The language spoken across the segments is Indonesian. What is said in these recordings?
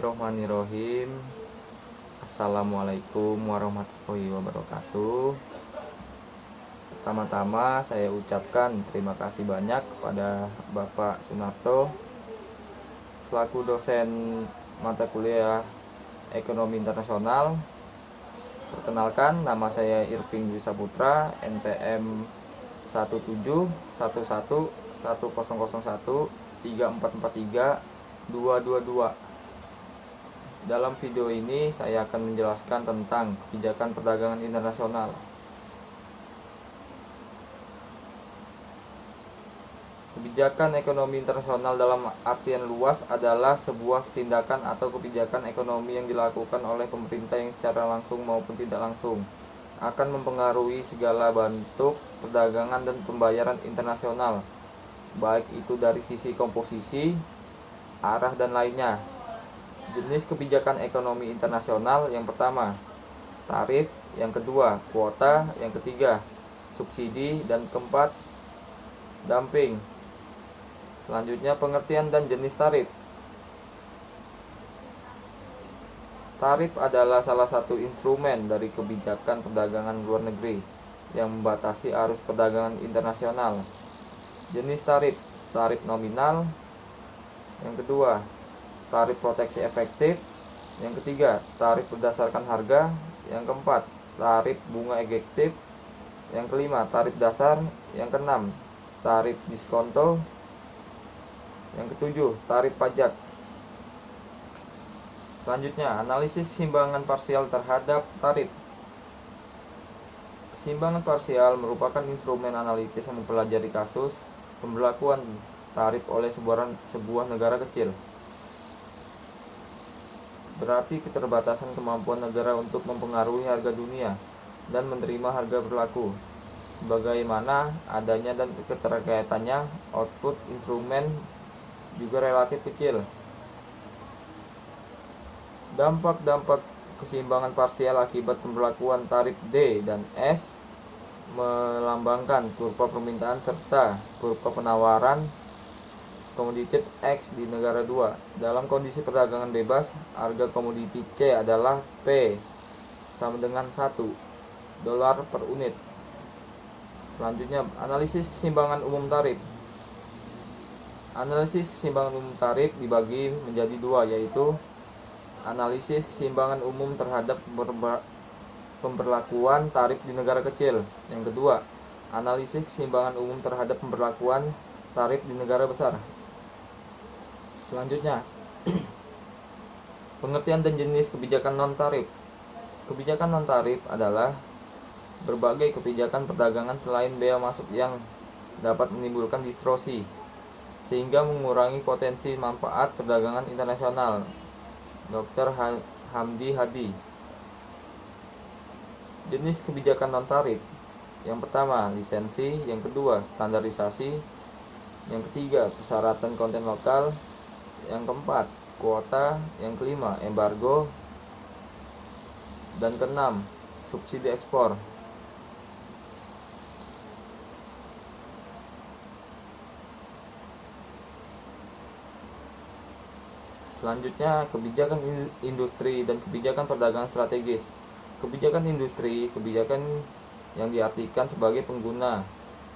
Bismillahirrohmanirrohim. Assalamualaikum warahmatullahi wabarakatuh. Pertama-tama saya ucapkan terima kasih banyak kepada Bapak Sunarto selaku dosen mata kuliah Ekonomi Internasional. Perkenalkan, nama saya Irving Dwi Saputra, NPM 171110013443222. Dalam video ini saya akan menjelaskan tentang kebijakan perdagangan internasional. Kebijakan ekonomi internasional dalam artian luas adalah sebuah tindakan atau kebijakan ekonomi yang dilakukan oleh pemerintah yang secara langsung maupun tidak langsung akan mempengaruhi segala bentuk perdagangan dan pembayaran internasional, baik itu dari sisi komposisi, arah, dan lainnya. Jenis kebijakan ekonomi internasional: yang pertama, tarif; yang kedua, kuota; yang ketiga, subsidi; dan keempat, dumping. Selanjutnya, pengertian dan jenis tarif. Tarif adalah salah satu instrumen dari kebijakan perdagangan luar negeri yang membatasi arus perdagangan internasional. Jenis tarif: tarif nominal; yang kedua, tarif proteksi efektif; yang ketiga, tarif berdasarkan harga; yang keempat, tarif bunga efektif; yang kelima, tarif dasar; yang keenam, tarif diskonto; yang ketujuh, tarif pajak. Selanjutnya, analisis keseimbangan parsial terhadap tarif. Keseimbangan parsial merupakan instrumen analitis yang mempelajari kasus pemberlakuan tarif oleh sebuah negara kecil. Berarti keterbatasan kemampuan negara untuk mempengaruhi harga dunia dan menerima harga berlaku. Sebagaimana adanya dan keterkaitannya, output instrumen juga relatif kecil. Dampak-dampak keseimbangan parsial akibat pemberlakuan tarif D dan S melambangkan kurva permintaan serta kurva penawaran komoditi X di negara 2. Dalam kondisi perdagangan bebas, harga komoditi C adalah P sama dengan 1 dolar per unit. Selanjutnya, analisis keseimbangan umum tarif. Analisis keseimbangan umum tarif dibagi menjadi dua, yaitu analisis keseimbangan umum terhadap pemberlakuan tarif di negara kecil. Yang kedua, analisis keseimbangan umum terhadap pemberlakuan tarif di negara besar. Selanjutnya, pengertian dan jenis kebijakan non-tarif. Kebijakan non-tarif adalah berbagai kebijakan perdagangan selain bea masuk yang dapat menimbulkan distorsi sehingga mengurangi potensi manfaat perdagangan internasional. Dr. Hamdi Hadi. Jenis kebijakan non-tarif: yang pertama, lisensi; yang kedua, standarisasi; yang ketiga, persyaratan konten lokal; yang keempat, kuota; yang kelima, embargo; dan keenam, subsidi ekspor. Selanjutnya, kebijakan industri dan kebijakan perdagangan strategis. Kebijakan industri, kebijakan yang diartikan sebagai pengguna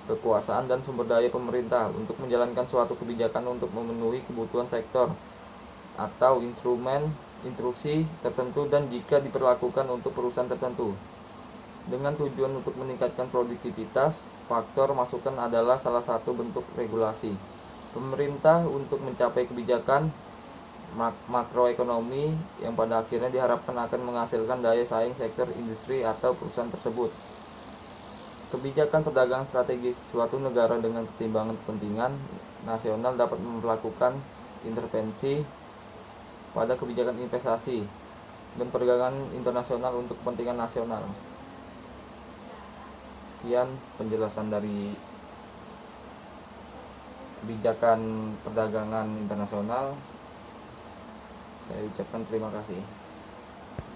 kekuasaan dan sumber daya pemerintah untuk menjalankan suatu kebijakan untuk memenuhi kebutuhan sektor atau instruksi tertentu, dan jika diperlakukan untuk perusahaan tertentu dengan tujuan untuk meningkatkan produktivitas. Faktor masukan adalah salah satu bentuk regulasi pemerintah untuk mencapai kebijakan makroekonomi yang pada akhirnya diharapkan akan menghasilkan daya saing sektor industri atau perusahaan tersebut. Kebijakan perdagangan strategis: suatu negara dengan ketimbangan kepentingan nasional dapat melakukan intervensi pada kebijakan investasi dan perdagangan internasional untuk kepentingan nasional. Sekian penjelasan dari kebijakan perdagangan internasional. Saya ucapkan terima kasih.